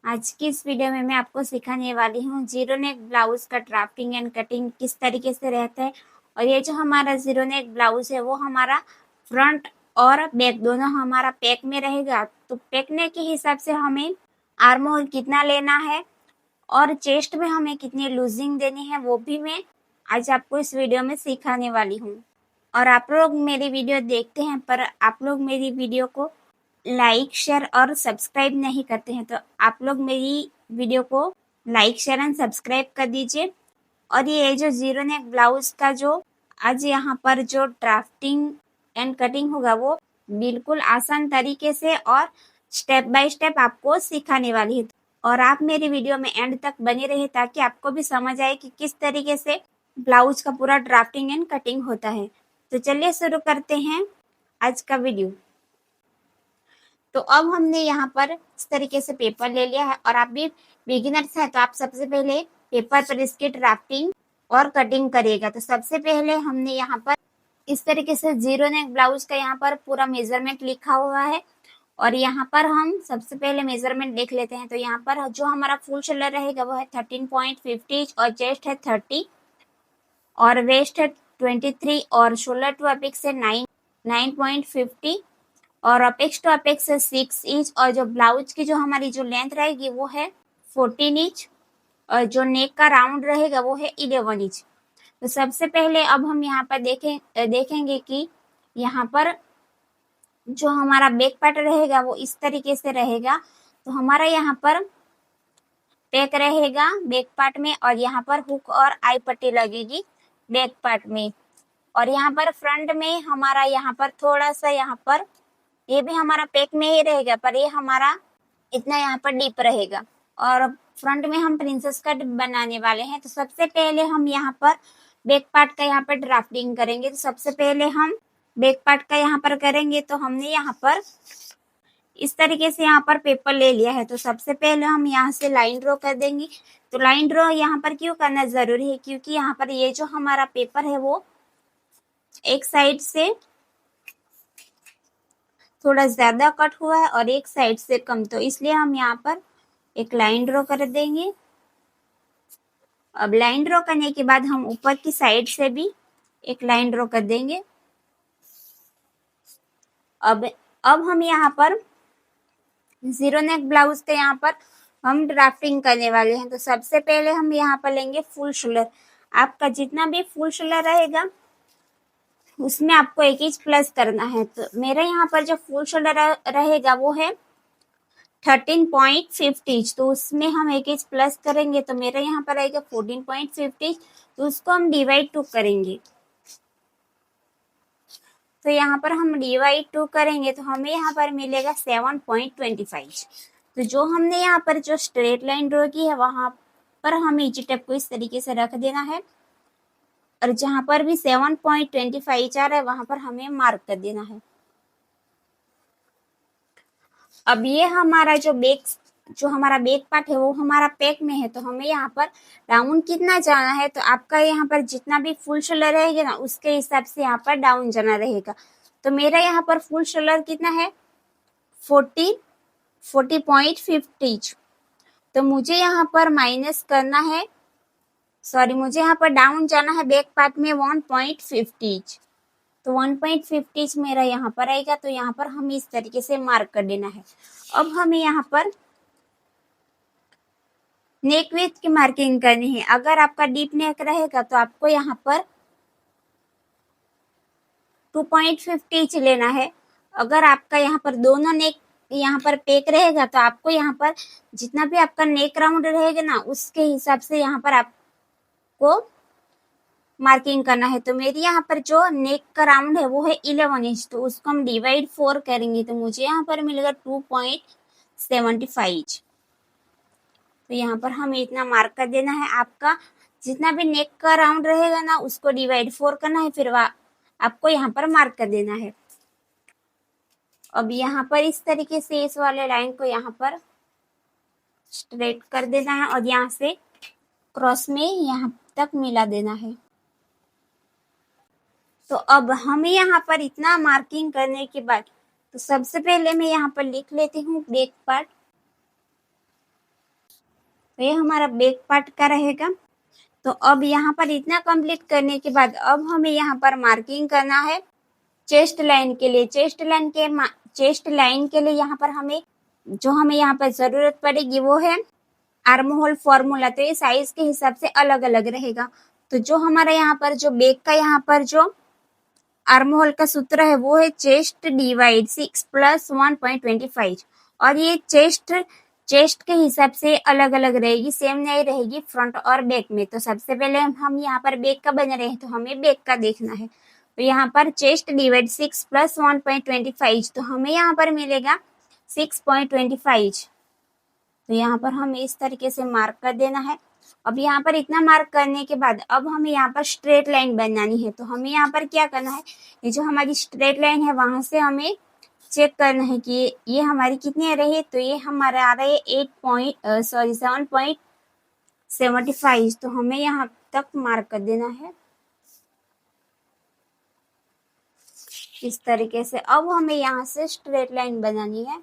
आज की इस वीडियो में मैं आपको सिखाने वाली हूँ जीरो नेक ब्लाउज का ड्राफ्टिंग एंड कटिंग किस तरीके से रहता है। और ये जो हमारा जीरो नेक ब्लाउज है वो हमारा फ्रंट और बैक दोनों हमारा पैक में रहेगा। तो पैकने के हिसाब से हमें आर्म होल कितना लेना है और चेस्ट में हमें कितनी लूजिंग देनी है वो भी मैं आज आपको इस वीडियो में सिखाने वाली हूँ। और आप लोग मेरी वीडियो देखते हैं पर आप लोग मेरी वीडियो को लाइक शेयर और सब्सक्राइब नहीं करते हैं, तो आप लोग मेरी वीडियो को लाइक शेयर एंड सब्सक्राइब कर दीजिए। और ये जो जीरो नेक ब्लाउज का जो आज यहाँ पर जो ड्राफ्टिंग एंड कटिंग होगा वो बिल्कुल आसान तरीके से और स्टेप बाय स्टेप आपको सिखाने वाली है। और आप मेरी वीडियो में एंड तक बने रहे ताकि आपको भी समझ आए कि किस तरीके से ब्लाउज का पूरा ड्राफ्टिंग एंड कटिंग होता है। तो चलिए शुरू करते हैं आज का वीडियो। तो अब हमने यहाँ पर इस तरीके से पेपर ले लिया है और आप भी बिगिनर्स हैं तो आप सबसे पहले पेपर पर इसकी ड्राफ्टिंग और कटिंग करिएगा। तो सबसे पहले हमने यहाँ पर इस तरीके से जीरो नेक ब्लाउज का यहाँ पर पूरा मेजरमेंट लिखा हुआ है और यहाँ पर हम सबसे पहले मेजरमेंट देख लेते हैं। तो यहाँ पर जो हमारा फुल शोल्डर रहेगा वो है 13.50 इंच और चेस्ट है 30 और वेस्ट है 23 और शोल्डर टू अपेक्स है 9.50 और अपेक्स टू अपेक्स है 6 इंच और जो ब्लाउज की जो हमारी जो लेंथ रहेगी वो है 14 इंच और जो नेक का राउंड रहेगा वो है 11 इंच। तो सबसे पहले अब हम यहाँ पर देखेंगे कि यहाँ पर जो हमारा बैक पार्ट रहेगा वो इस तरीके से रहेगा। तो हमारा यहाँ पर पैक रहेगा बैक पार्ट में और यहाँ पर हुक और आई पट्टी लगेगी बैक पार्ट में। और यहाँ पर फ्रंट में हमारा यहाँ पर थोड़ा सा यहाँ पर ये भी हमारा पैक में ही रहेगा पर ये हमारा इतना यहाँ पर डीप रहेगा और फ्रंट में हम प्रिंसेस कट बनाने वाले हैं। तो सबसे पहले हम यहाँ पर बैक पार्ट का यहाँ पर ड्राफ्टिंग करेंगे। तो सबसे पहले हम बैक पार्ट का यहाँ पर करेंगे। तो हमने यहाँ पर इस तरीके से यहाँ पर पेपर ले लिया है। तो सबसे पहले हम यहाँ से लाइन ड्रॉ कर देंगे। तो लाइन ड्रॉ यहाँ पर क्यों करना जरूरी है, क्योंकि यहाँ पर ये जो हमारा पेपर है वो एक साइड से थोड़ा ज्यादा कट हुआ है और एक साइड से कम, तो इसलिए हम यहाँ पर एक लाइन ड्रॉ कर देंगे। अब लाइन ड्रॉ करने के बाद हम ऊपर की साइड से भी एक लाइन ड्रॉ कर देंगे। अब हम यहाँ पर जीरो नेक ब्लाउज के यहाँ पर हम ड्राफ्टिंग करने वाले हैं। तो सबसे पहले हम यहाँ पर लेंगे फुल शोल्डर। आपका जितना भी फुल शोल्डर रहेगा उसमें आपको 1 इंच प्लस करना है। तो मेरे यहाँ पर जो फुल शोल्डर रहेगा वो है 13.50 इंच, तो उसमें हम 1 इंच प्लस करेंगे तो मेरे यहाँ पर आएगा 14.50। तो उसको हम डिवाइड 2 करेंगे। तो यहाँ पर हम डिवाइड 2 करेंगे तो हमें यहाँ पर मिलेगा 7.25। तो जो हमने यहाँ पर जो स्ट्रेट लाइन ड्रॉ की है वहां पर हमें इजी टेप को इस तरीके से रख देना है और जहां पर भी 7.25 आ रहा है वहां पर हमें मार्क कर देना है। अब ये हमारा जो हमारा बैक पार्ट है वो हमारा पैक में है। तो हमें यहाँ पर डाउन कितना जाना है, तो आपका यहाँ पर जितना भी फुल शोल्डर रहेगा ना उसके हिसाब से यहाँ पर डाउन जाना रहेगा। तो मेरा यहाँ पर फुल शोल्डर कितना है 40.50। तो मुझे यहाँ पर माइनस करना है, मुझे यहाँ पर डाउन जाना है बैक पार्ट में 1.50। तो 1.50 मेरा यहाँ पर आएगा। तो यहाँ पर हमें इस तरीके से मार्क कर देना है। अब हमें यहाँ पर नेक विड्थ की मार्किंग करनी है। अगर आपका डीप नेक रहेगा तो आपको यहाँ पर 2.50 लेना है। अगर आपका यहाँ पर दोनों नेक यहाँ पर पैक रहेगा तो आपको यहाँ पर जितना भी आपका नेक राउंड रहेगा ना उसके हिसाब से यहाँ पर आपको मार्किंग करना है। तो मेरी यहाँ पर जो नेक का राउंड है वो है 11 इंच, तो उसको हम डिवाइड 4 करेंगे तो मुझे यहाँ पर मिलेगा 2.75 इंच। तो यहाँ पर हमें इतना मार्क कर देना है। आपका जितना भी नेक का राउंड रहेगा ना उसको डिवाइड 4 करना है, फिर आपको यहाँ पर मार्क कर देना है। अब यहाँ पर इस तरीके से इस वाले लाइन को यहाँ पर स्ट्रेट कर देना है और यहाँ से क्रॉस में यहाँ तक मिला देना है। तो अब हमें यहाँ पर इतना मार्किंग करने के बाद तो सबसे पहले मैं यहाँ पर लिख लेती हूँ बैक पार्ट। तो ये हमारा बैक पार्ट का रहेगा। तो अब यहाँ पर इतना कंप्लीट करने के बाद अब हमें यहाँ पर मार्किंग करना है चेस्ट लाइन के लिए। चेस्ट लाइन के लिए यहाँ पर हमें यहाँ पर जरूरत पड़ेगी वो है आर्म होल फॉर्मूला। तो ये साइज के हिसाब से अलग अलग रहेगा। तो जो हमारा यहाँ पर जो बैक का यहाँ पर जो आर्म होल का सूत्र है वो है चेस्ट डिवाइड 6 + 1.25। और ये चेस्ट के हिसाब से अलग अलग रहेगी, सेम नहीं रहेगी फ्रंट और बैक में। तो सबसे पहले हम यहाँ पर बैक का बना रहे हैं तो हमें बैक का देखना है। तो यहाँ पर चेस्ट डिवाइड 6 + 1.25, तो हमें यहाँ पर मिलेगा 6.25। तो यहाँ पर हमें इस तरीके से मार्क कर देना है। अब यहाँ पर इतना मार्क करने के बाद अब हमें यहाँ पर स्ट्रेट लाइन बनानी है। तो हमें यहाँ पर क्या करना है, ये जो हमारी स्ट्रेट लाइन है वहां से हमें चेक करना है कि ये हमारी कितनी आ रही है। तो ये हमारा आ रहा है 7.75। तो हमें यहाँ तक मार्क कर देना है इस तरीके से। अब हमें यहाँ से स्ट्रेट लाइन बनानी है।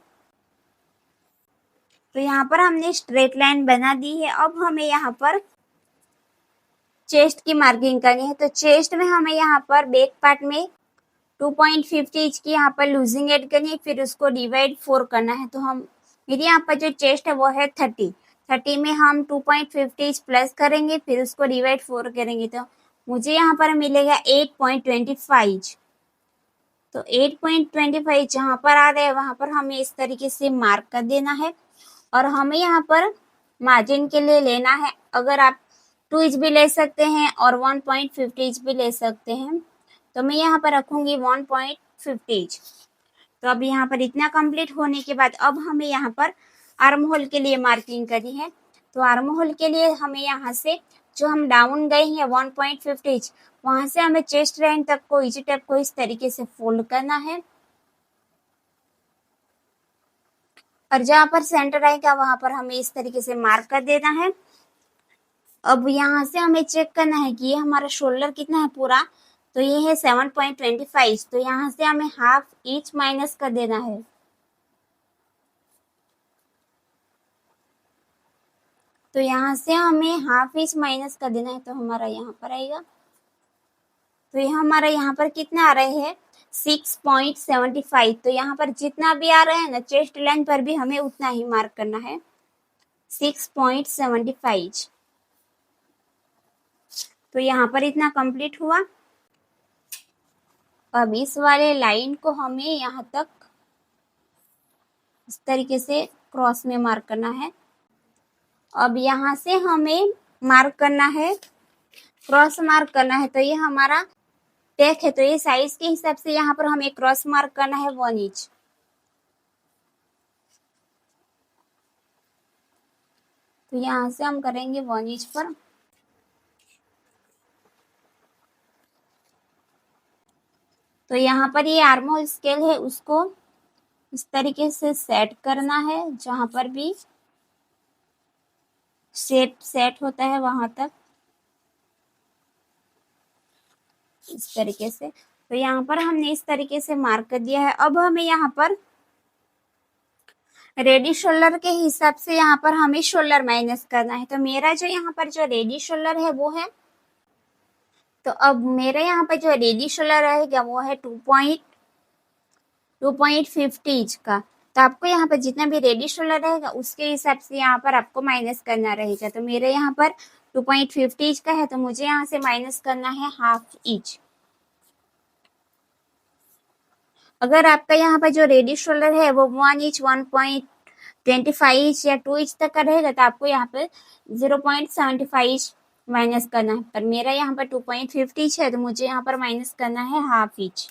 तो यहाँ पर हमने स्ट्रेट लाइन बना दी है। अब हमें यहाँ पर चेस्ट की मार्किंग करनी है। तो चेस्ट में हमें यहाँ पर बैक पार्ट में 2.50 इंच की यहाँ पर लूजिंग ऐड करनी है, फिर उसको डिवाइड 4 करना है। तो मेरे यहाँ पर जो चेस्ट है वो है 30 में हम 2.50 इंच प्लस करेंगे, फिर उसको डिवाइड 4 करेंगे। तो मुझे यहाँ पर मिलेगा 8.25। तो 8.25 जहाँ पर आ रहा है वहां पर हमें इस तरीके से मार्क कर देना है। और हमें यहाँ पर मार्जिन के लिए लेना है, अगर आप 2 इंच भी ले सकते हैं और 1.50 इंच भी ले सकते हैं। तो मैं यहाँ पर रखूंगी 1.50 इंच। तो अब यहाँ पर इतना कंप्लीट होने के बाद अब हमें यहाँ पर आर्म होल के लिए मार्किंग करनी है। तो आर्म होल के लिए हमें यहाँ से जो हम डाउन गए हैं 1.50 इंच, वहां से हमें चेस्ट लाइन तक को इजी टेप को इस तरीके से फोल्ड करना है। और जहाँ पर सेंटर आएगा वहां पर हमें इस तरीके से मार्क कर देना है। अब यहाँ से हमें चेक करना है कि ये हमारा शोल्डर कितना है पूरा। तो ये है 7.25। तो यहाँ से हमें हाफ इंच माइनस कर देना है। तो यहाँ से हमें हाफ इंच माइनस कर देना है। तो हमारा यहाँ पर आएगा, तो ये हमारा यहाँ पर कितना आ रहा है 6.75। तो यहाँ पर जितना भी आ रहा है ना चेस्ट लाइन पर भी हमें उतना ही मार्क करना है 6.75। तो यहाँ पर इतना कंप्लीट हुआ। अब इस वाले लाइन को हमें यहाँ तक इस तरीके से क्रॉस में मार्क करना है। अब यहाँ से हमें मार्क करना है, क्रॉस मार्क करना है। तो ये हमारा टेक है, तो ये साइज के हिसाब से यहाँ पर हमें क्रॉस मार्क करना है 1 इंच। तो यहाँ से हम करेंगे 1 इंच पर। तो यहाँ पर ये आर्म होल स्केल है उसको इस तरीके से सेट करना है, जहां पर भी शेप सेट होता है वहां तक इस तरीके से। तो यहाँ पर हमने इस तरीके से मार्क कर दिया है। अब हमें यहाँ पर रेडी शोल्डर के हिसाब से यहाँ पर हमें शोल्डर माइनस करना है। तो मेरा जो यहाँ पर जो रेडी शोल्डर है वो है, तो अब मेरे यहाँ पर जो रेडी शोल्डर रहेगा वो है 2.50 इंच का। तो आपको यहाँ पर जितना भी रेडी शोल्डर रहेगा उसके हिसाब से यहाँ पर आपको माइनस करना रहेगा। तो मेरे यहाँ पर 2.50 इंच का है, तो मुझे यहाँ से माइनस करना है हाफ इंच। अगर आपका यहाँ पर जो रेडी शोल्डर है वो 1 इंच 1.25 इंच या 2 इंच तक का रहेगा तो आपको यहाँ पर 0.75 इंच माइनस करना है। पर मेरा यहाँ पर 2.50 इंच है तो मुझे यहाँ पर माइनस करना है हाफ इंच।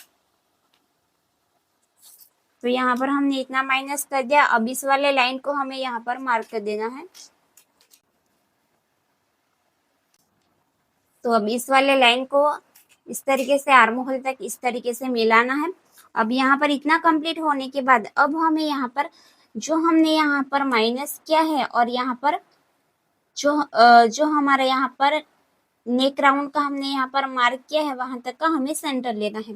तो यहाँ पर हमने इतना माइनस कर दिया। अब इस वाले लाइन को हमें यहाँ पर मार्क कर देना है। तो अब इस वाले लाइन को इस तरीके से आर्म होल तक इस तरीके से मिलाना है। अब यहाँ पर इतना कंप्लीट होने के बाद अब हमें यहाँ पर जो हमने यहाँ पर माइनस किया है और यहाँ पर जो हमारा यहाँ पर नेक राउंड का हमने यहाँ पर मार्क किया है वहां तक का हमें सेंटर लेना है।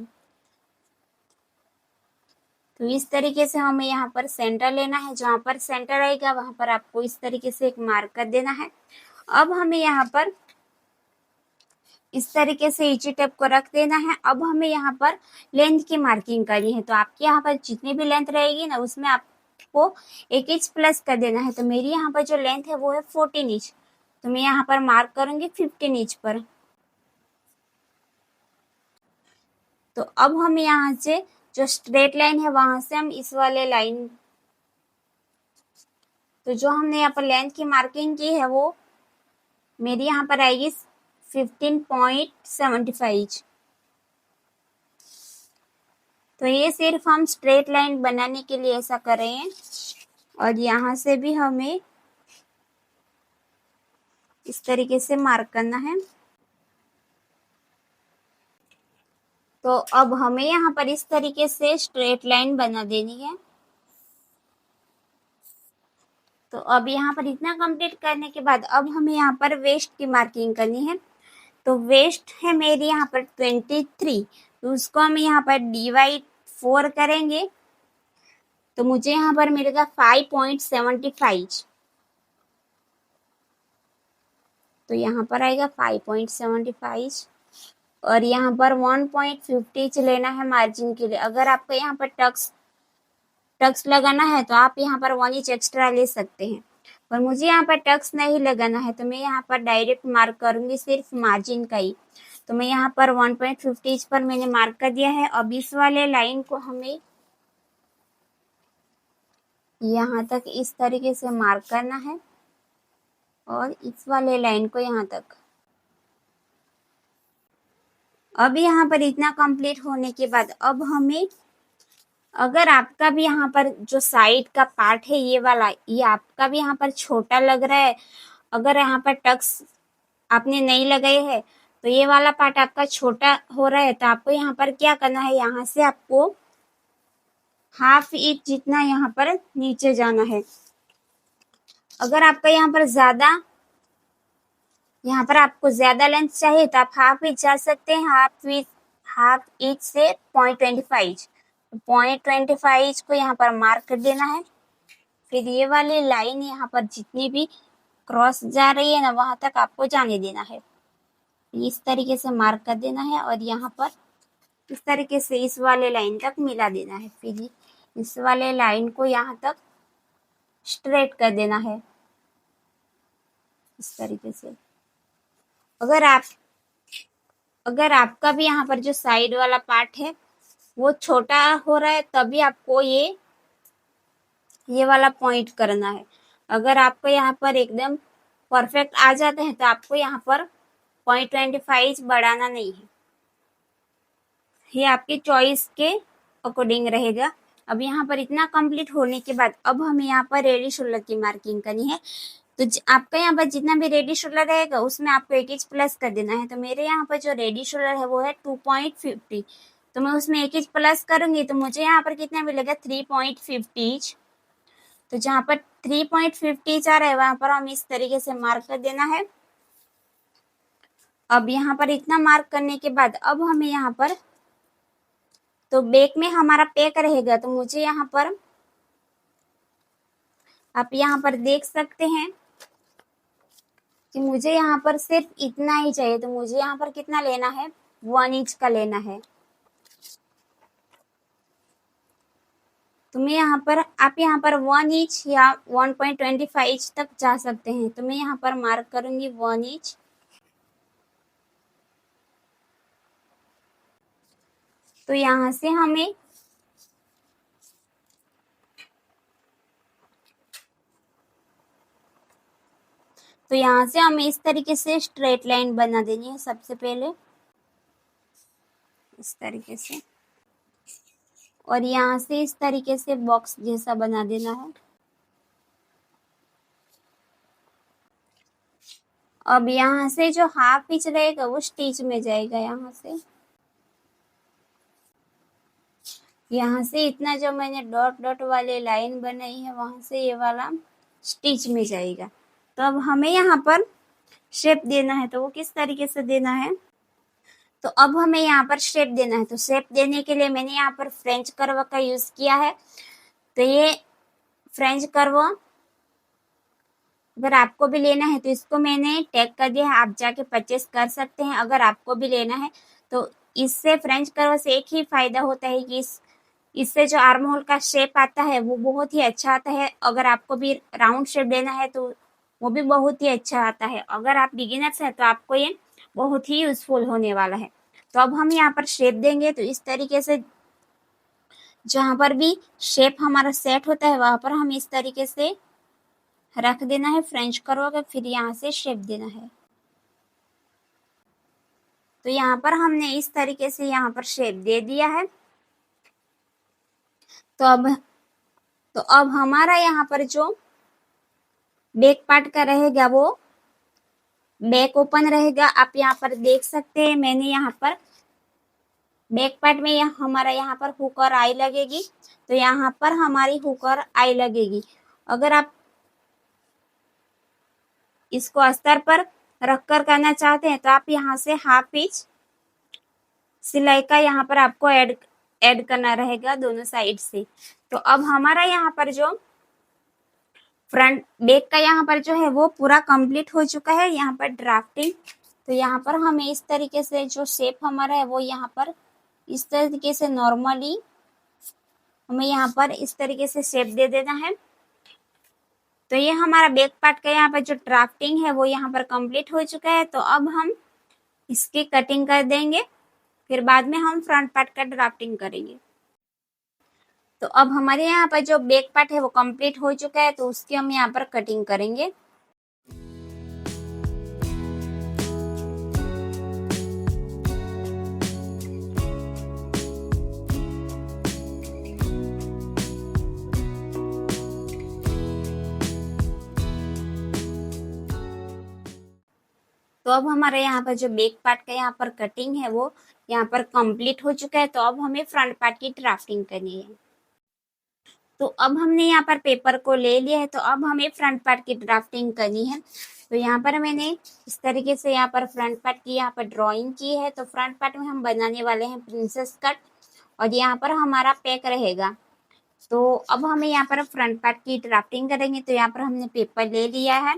तो इस तरीके से हमें यहाँ पर सेंटर लेना है। जहाँ पर सेंटर आएगा वहां पर आपको इस तरीके से एक मार्क कर देना है। अब हमें यहाँ पर इस तरीके से ईची टेप को रख देना है। अब हमें यहाँ पर लेंथ की मार्किंग करनी है। तो आपके यहाँ पर जितनी भी लेंथ रहेगी ना उसमें आपको 1 इंच प्लस कर देना है। तो मेरी यहाँ पर जो लेंथ है वो है 14 इंच। तो मैं यहाँ पर मार्क करूंगी 15 इंच पर। तो अब हम यहाँ से जो स्ट्रेट लाइन है वहां से हम इस वाले लाइन, तो जो हमने यहाँ पर लेंथ की मार्किंग की है वो मेरी यहाँ पर आएगी 15.75। तो ये सिर्फ हम स्ट्रेट लाइन बनाने के लिए ऐसा कर रहे हैं। और यहाँ से भी हमें इस तरीके से मार्क करना है। तो अब हमें यहाँ पर इस तरीके से स्ट्रेट लाइन बना देनी है। तो अब यहाँ पर इतना कंप्लीट करने के बाद अब हमें यहाँ पर वेस्ट की मार्किंग करनी है। तो वेस्ट है मेरी यहाँ पर 23। तो उसको हम यहाँ पर डिवाइड 4 करेंगे तो मुझे यहाँ पर मिलेगा 5.75। तो यहाँ पर आएगा 5.75 और यहाँ पर 1.50 लेना है मार्जिन के लिए। अगर आपको यहाँ पर टक्स लगाना है तो आप यहाँ पर 1 इंच एक्स्ट्रा ले सकते हैं, पर मुझे यहाँ पर टक्स नहीं लगाना है तो मैं यहाँ पर डायरेक्ट मार्क करूंगी सिर्फ मार्जिन का ही। तो मैं यहाँ पर 1.50 पर मैंने मार्क कर दिया है। अब इस वाले लाइन को हमें यहाँ तक इस तरीके से मार्क करना है और इस वाले लाइन को यहाँ तक। अब यहाँ पर इतना कंप्लीट होने के बाद अब हमें, अगर आपका भी यहाँ पर जो साइड का पार्ट है ये वाला, ये आपका भी यहाँ पर छोटा लग रहा है, अगर यहाँ पर टक्स आपने नहीं लगाए है तो ये वाला पार्ट आपका छोटा हो रहा है, तो आपको यहाँ पर क्या करना है, यहाँ से आपको ½ इंच जितना यहाँ पर नीचे जाना है। अगर आपका यहाँ पर आपको ज्यादा लेंथ चाहिए तो आप ½ इंच जा सकते हैं। ½ इंच से 0.25 को यहाँ पर मार्क कर देना है। फिर ये वाली लाइन यहाँ पर जितनी भी क्रॉस जा रही है ना वहां तक आपको जाने देना है। इस तरीके से मार्क कर देना है और यहाँ पर इस तरीके से इस वाले लाइन तक मिला देना है। फिर इस वाले लाइन को यहाँ तक स्ट्रेट कर देना है इस तरीके से। अगर आपका भी यहाँ पर जो साइड वाला पार्ट है वो छोटा हो रहा है तभी आपको ये वाला पॉइंट करना है। अगर आपको यहाँ पर एकदम परफेक्ट आ जाते हैं तो आपको यहाँ पर 0.25 बढ़ाना नहीं है, ये आपकी चॉइस के अकॉर्डिंग रहेगा। अब यहाँ पर इतना कंप्लीट होने के बाद अब हमें यहाँ पर रेडी शोल्डर की मार्किंग करनी है। तो आपका यहाँ पर जितना भी रेडी शोल्डर रहेगा उसमें आपको 1 इंच प्लस कर देना है। तो मेरे यहाँ पर जो रेडी शोल्डर है वो है 2.50। तो मैं उसमें 1 इंच प्लस करूंगी तो मुझे यहाँ पर कितना मिलेगा 3.50। तो जहाँ पर 3.50 आ रहा है वहां पर हम इस तरीके से मार्क कर देना है। अब यहाँ पर इतना मार्क करने के बाद अब हमें यहाँ पर, तो बैक में हमारा पैक रहेगा तो मुझे यहाँ पर, आप यहाँ पर देख सकते हैं कि मुझे यहाँ पर सिर्फ इतना ही चाहिए। तो मुझे यहाँ पर कितना लेना है, 1 इंच का लेना है। तो मैं यहाँ पर, आप यहाँ पर 1 इंच या 1.25 तक जा सकते हैं। तो मैं यहाँ पर मार्क करूंगी 1 इंच। तो यहाँ से हमें इस तरीके से स्ट्रेट लाइन बना देनी है सबसे पहले इस तरीके से, और यहाँ से इस तरीके से बॉक्स जैसा बना देना है। अब यहाँ से जो ½ इंच रहेगा वो स्टिच में जाएगा। यहाँ से इतना जो मैंने डॉट डॉट वाले लाइन बनाई है वहां से ये वाला स्टिच में जाएगा। तो अब हमें यहाँ पर शेप देना है, तो वो किस तरीके से देना है, तो अब हमें यहाँ पर शेप देना है। तो शेप देने के लिए मैंने यहाँ पर फ्रेंच कर्व का यूज किया है। तो ये फ्रेंच कर्व अगर आपको भी लेना है तो इसको मैंने टैग कर दिया है, आप जाके परचेस कर सकते हैं अगर आपको भी लेना है। तो इससे फ्रेंच कर्व से एक ही फायदा होता है कि इससे जो आर्म होल का शेप आता है वो बहुत ही अच्छा आता है। अगर आपको भी राउंड शेप देना है तो वो भी बहुत ही अच्छा आता है। अगर आप बिगिनर्स हैं तो आपको ये बहुत ही यूजफुल होने वाला है। तो अब हम यहाँ पर शेप देंगे। तो इस तरीके से जहां पर भी शेप हमारा सेट होता है वहां पर हम इस तरीके से रख देना है फ्रेंच कर्व का, फिर यहाँ से शेप देना है। तो यहाँ पर हमने इस तरीके से यहाँ पर शेप दे दिया है। तो अब हमारा यहाँ पर जो बैक पार्ट का रहेगा वो बैक ओपन रहेगा। आप यहाँ पर देख सकते हैं मैंने यहाँ पर बैक पार्ट में हमारा यहाँ पर हुक और आई लगेगी। तो यहाँ पर हमारी हुक और आई लगेगी। अगर आप इसको अस्तर पर रखकर करना चाहते हैं तो आप यहाँ से हाफ इंच सिलाई का यहाँ पर आपको ऐड करना रहेगा दोनों साइड से। तो अब हमारा यहाँ पर जो फ्रंट बैक का यहाँ पर जो है वो पूरा कंप्लीट हो चुका है यहाँ पर ड्राफ्टिंग। तो यहाँ पर हमें इस तरीके से जो शेप हमारा है वो यहाँ पर इस तरीके से नॉर्मली हमें यहाँ पर इस तरीके से शेप दे देना है। तो ये हमारा बैक पार्ट का यहाँ पर जो ड्राफ्टिंग है वो यहाँ पर कंप्लीट हो चुका है। तो अब हम इसकी कटिंग कर देंगे, फिर बाद में हम फ्रंट पार्ट का ड्राफ्टिंग करेंगे। तो अब हमारे यहाँ पर जो बैक पार्ट है वो कंप्लीट हो चुका है, तो उसकी हम यहाँ पर कटिंग करेंगे। तो अब हमारे यहाँ पर जो बैक पार्ट का यहाँ पर कटिंग है वो यहाँ पर कंप्लीट हो चुका है। तो अब हमें फ्रंट पार्ट की ड्राफ्टिंग करनी है। तो अब हमने यहाँ पर पेपर को ले लिया है। तो अब हमें फ्रंट पार्ट की ड्राफ्टिंग करनी है। तो यहाँ पर मैंने इस तरीके से यहाँ पर फ्रंट पार्ट की यहाँ पर ड्राइंग की है। तो फ्रंट पार्ट में हम बनाने वाले हैं प्रिंसेस कट और यहाँ पर हमारा पैक रहेगा। तो अब हमें यहाँ पर फ्रंट पार्ट की ड्राफ्टिंग करेंगे। तो यहाँ पर हमने पेपर ले लिया है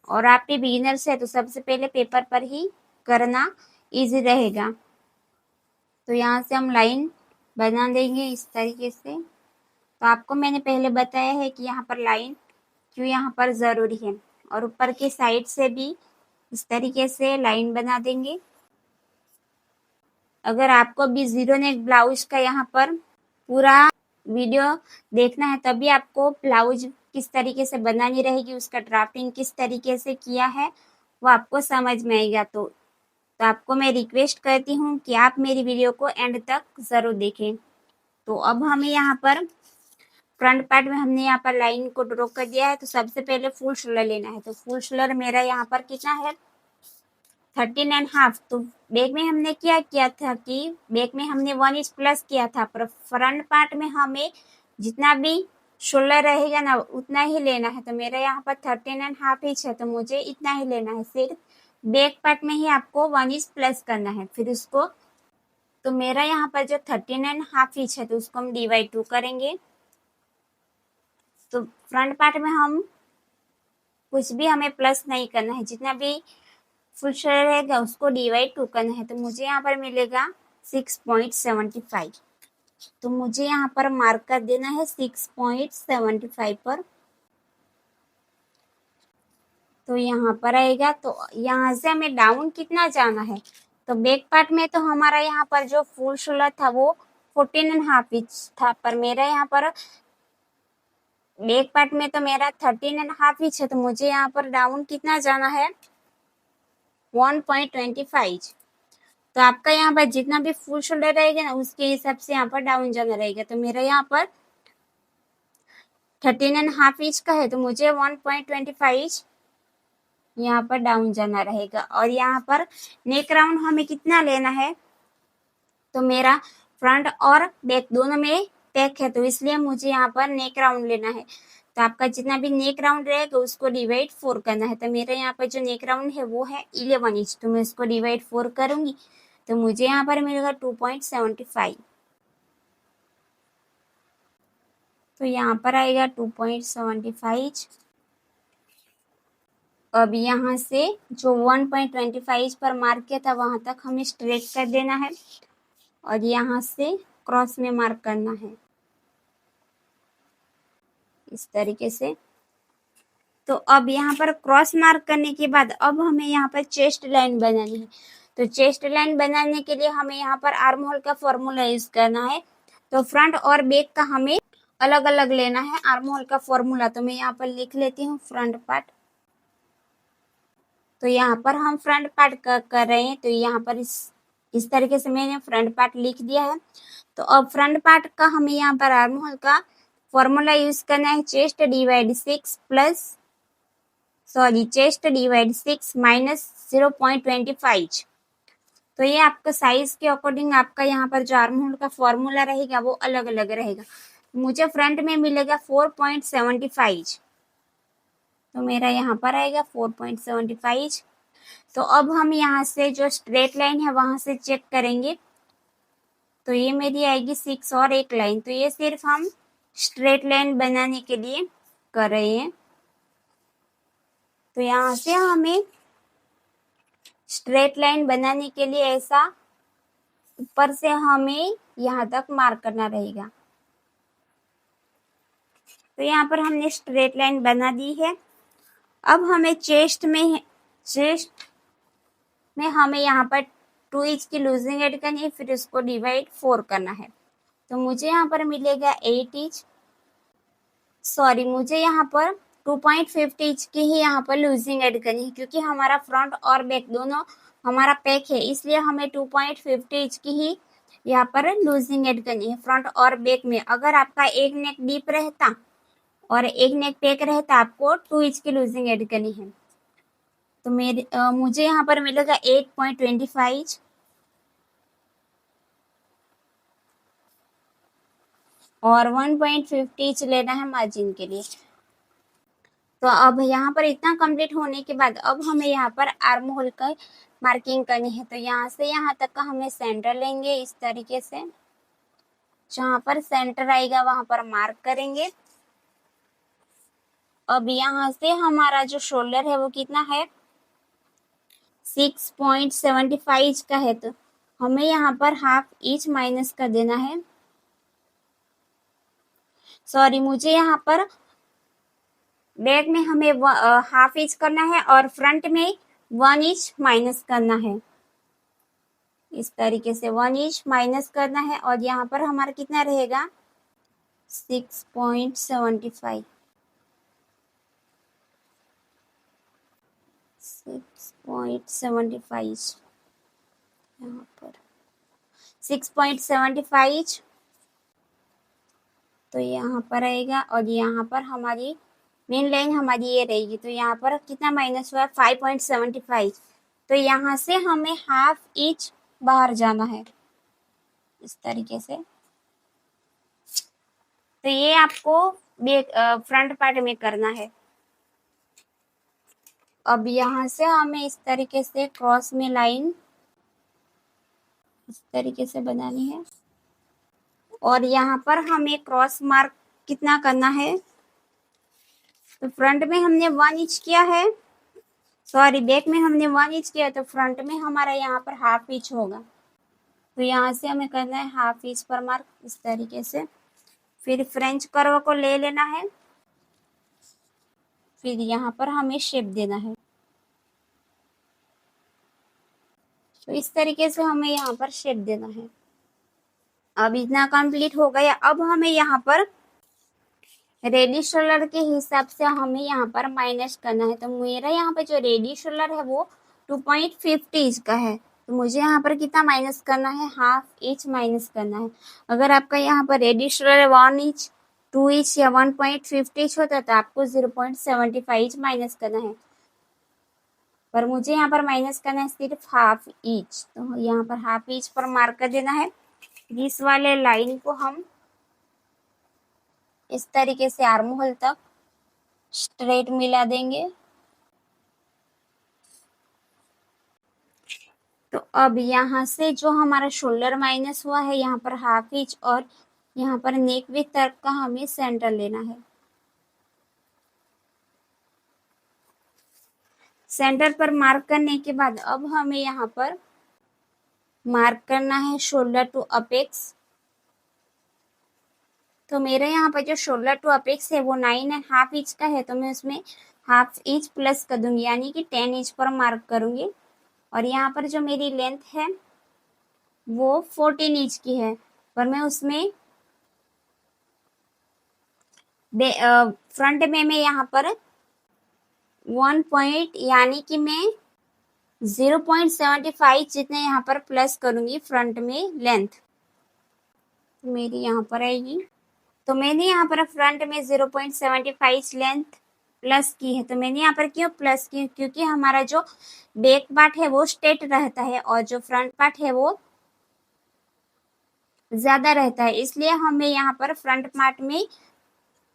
और आप भी बिगिनर्स है तो सबसे पहले पेपर पर ही करना इजी रहेगा। तो यहाँ से हम लाइन बना देंगे इस तरीके से। तो आपको मैंने पहले बताया है कि यहाँ पर लाइन क्यों यहाँ पर ज़रूरी है, और ऊपर की साइड से भी इस तरीके से लाइन बना देंगे। अगर आपको भी जीरो नेक ब्लाउज का यहाँ पर पूरा वीडियो देखना है तभी आपको ब्लाउज किस तरीके से बनानी रहेगी, उसका ड्राफ्टिंग किस तरीके से किया है वो आपको समझ में आएगा। तो आपको मैं रिक्वेस्ट करती हूँ कि आप मेरी वीडियो को एंड तक ज़रूर देखें। तो अब हमें यहाँ पर फ्रंट पार्ट में हमने यहाँ पर लाइन को ड्रॉ कर दिया है। तो सबसे पहले फुल शोल्डर लेना है। तो फुल शोल्डर मेरा यहाँ पर कितना है 13.5। तो बैक में हमने क्या किया था कि बैक में हमने 1 इंच प्लस किया था, पर फ्रंट पार्ट में हमें जितना भी शोल्डर रहेगा ना उतना ही लेना है। तो मेरा यहाँ पर 13.5 इंच है तो मुझे इतना ही लेना है। सिर्फ बैक पार्ट में ही आपको 1 इंच प्लस करना है फिर उसको। तो मेरा यहाँ पर जो 13.5 इंच है तो उसको हम डिवाइड 2 करेंगे। तो फ्रंट पार्ट में हम कुछ भी हमें प्लस नहीं करना है, जितना भी फुल शोल्डर रहेगा उसको डिवाइड 2 करना है। तो मुझे यहाँ पर मिलेगा 6.75। तो मुझे यहाँ पर मार्क कर देना है 6.75 पर। तो यहाँ पर आएगा। तो यहाँ से हमें डाउन कितना जाना है, तो बैक पार्ट में तो हमारा यहाँ पर जो फुल शोल्डर था वो 14.5 इंच था, पर मेरा यहाँ पर बैक पार्ट में तो मेरा 13.5 इंच है। तो मुझे यहाँ पर डाउन कितना जाना है 1.25। तो आपका यहाँ पर जितना भी फुल शोल्डर रहेगा ना उसके हिसाब से यहाँ पर डाउन जाना रहेगा। तो मेरा यहाँ पर 13.5 इंच का है तो मुझे 1.25 इंच यहाँ पर डाउन जाना रहेगा। और यहाँ पर नेक राउंड हमें कितना लेना है, तो मेरा फ्रंट और बैक दोनों में पैक है तो इसलिए मुझे यहाँ पर नेक राउंड लेना है। तो आपका जितना भी नेक राउंड रहेगा उसको डिवाइड 4 करना है। तो मेरा यहाँ पर जो नेक राउंड है वो है 11 इंच। तो मैं इसको डिवाइड 4 करूँगी तो मुझे यहाँ पर मिलेगा 2.75। तो यहाँ पर आएगा 2.75। अब यहाँ से जो 1.25 पर मार्क किया था वहां तक हमें स्ट्रेट कर देना है और यहाँ से क्रॉस में मार्क करना है इस तरीके से। तो अब यहाँ पर क्रॉस मार्क करने के बाद अब हमें यहाँ पर चेस्ट लाइन बनानी है। तो चेस्ट लाइन बनाने के लिए हमें यहाँ पर आर्म होल का फॉर्मूला यूज करना है। तो फ्रंट और बैक का हमें अलग अलग लेना है आर्म होल का फॉर्मूला। तो मैं यहाँ पर लिख लेती हूँ फ्रंट पार्ट। तो यहाँ पर हम फ्रंट पार्ट कर रहे हैं। तो यहाँ पर इस तरीके से मैंने फ्रंट पार्ट लिख दिया है। तो अब फ्रंट पार्ट का हमें यहाँ पर आर्म होल का फॉर्मूला यूज करना है। Chest divide 6 minus 0.25। तो ये आपका साइज के अकॉर्डिंग आपका यहाँ पर जो आर्म होल का फॉर्मूला रहेगा वो अलग अलग रहेगा। मुझे फ्रंट में मिलेगा 4.75। तो मेरा यहाँ पर आएगा 4.75। तो अब हम यहाँ से जो स्ट्रेट लाइन है वहां से चेक करेंगे। तो ये मेरी आएगी 6 और एक लाइन। तो ये सिर्फ हम स्ट्रेट लाइन बनाने के लिए कर रहे हैं। तो यहाँ से हमें स्ट्रेट लाइन बनाने के लिए ऐसा ऊपर से हमें यहाँ तक मार्क करना रहेगा। तो यहाँ पर हमने स्ट्रेट लाइन बना दी है। अब हमें चेस्ट में हमें यहाँ पर 2 इंच की लूजिंग ऐड करनी है, फिर उसको डिवाइड 4 करना है। तो मुझे यहाँ पर मिलेगा 8 इंच, मुझे यहाँ पर 2.50 इंच की ही यहाँ पर लूजिंग ऐड करनी है, क्योंकि हमारा फ्रंट और बैक दोनों हमारा पैक है, इसलिए हमें 2.50 इंच की ही यहाँ पर लूजिंग ऐड करनी है फ्रंट और बैक में। अगर आपका एक नेक डीप रहता और एक नेक पैक रहता, आपको 2 इंच की लूजिंग ऐड करनी है। तो मुझे यहाँ पर मिलेगा 8.25 और 1.50 इंच लेना है मार्जिन के लिए। तो अब यहाँ पर इतना कंप्लीट होने के बाद अब हमें यहाँ पर आर्म होल का मार्किंग करनी है। तो यहाँ से यहाँ तक का हमें सेंटर लेंगे इस तरीके से। जहाँ पर सेंटर आएगा वहां पर मार्क करेंगे। अब यहाँ से हमारा जो शोल्डर है वो कितना है, 6.75 का है। तो हमें यहाँ पर हाफ इंच माइनस कर देना है। मुझे यहाँ पर बैक में हमें हाफ इंच करना है और फ्रंट में 1 इंच माइनस करना है। इस तरीके से 1 इंच माइनस करना है और यहाँ पर हमारा कितना रहेगा 6.75। 6.75 यहाँ पर 6.75। तो यहाँ पर आएगा और यहाँ पर हमारी मेन लाइन हमारी ये रहेगी। तो यहाँ पर कितना माइनस हुआ 5.75। तो यहाँ से हमें हाफ इंच बाहर जाना है इस तरीके से। तो ये आपको फ्रंट पार्ट में करना है। अब यहाँ से हमें इस तरीके से क्रॉस में लाइन इस तरीके से बनानी है और यहाँ पर हमें क्रॉस मार्क कितना करना है। तो फ्रंट में हमने 1 इंच किया है, बैक में हमने 1 इंच किया, तो फ्रंट में हमारा यहाँ पर हाफ इंच होगा। तो यहाँ से हमें करना है हाफ इंच पर मार्क इस तरीके से। फिर फ्रेंच कर्व को ले लेना है, फिर यहाँ पर हमें शेप देना है। तो इस तरीके से हमें यहाँ पर शेप देना है। अब इतना कंप्लीट हो गया। अब हमें यहाँ पर रेडी शोल्डर के हिसाब से हमें यहाँ पर माइनस करना है। तो मेरा यहाँ पर जो रेडी शोल्डर है वो 2.50 इंच का है। तो मुझे यहाँ पर कितना माइनस करना है, हाफ इंच माइनस करना है। अगर आपका यहाँ पर रेडी शोल्डर 1 इंच 2 इंच या 1.50 इंच होता तो आपको 0.75 इंच माइनस करना है, पर मुझे यहाँ पर माइनस करना है सिर्फ हाफ इंच। तो यहाँ पर हाफ इंच पर मार्क कर देना है। इस वाले लाइन को हम इस तरीके से आर्म होल तक स्ट्रेट मिला देंगे। तो अब यहाँ से जो हमारा शोल्डर माइनस हुआ है, यहाँ पर हाफ इंच और यहाँ पर नेक विड्थ तक का हमें सेंटर लेना है। सेंटर पर मार्क करने के बाद अब हमें यहाँ पर मार्क करना है शोल्डर टू अपेक्स। तो मेरे यहाँ पर जो शोल्डर टू अपेक्स है वो 9.5 इंच का है, तो मैं उसमें हाफ इंच प्लस कर दूंगी, यानी कि 10 इंच पर मार्क करूंगी। और यहाँ पर जो मेरी लेंथ है वो 14 इंच की है, पर मैं उसमें फ्रंट में मैं यहाँ पर 1 पॉइंट यानी कि मैं 0.75 जितने यहाँ पर प्लस करूंगी फ्रंट में लेंथ मेरी यहाँ पर आएगी। तो मैंने यहाँ पर फ्रंट में 0.75 लेंथ प्लस की है। तो मैंने यहाँ पर क्यों प्लस की, क्योंकि हमारा जो बैक पार्ट है वो स्ट्रेट रहता है और जो फ्रंट पार्ट है वो ज्यादा रहता है, इसलिए हमें यहाँ पर फ्रंट पार्ट में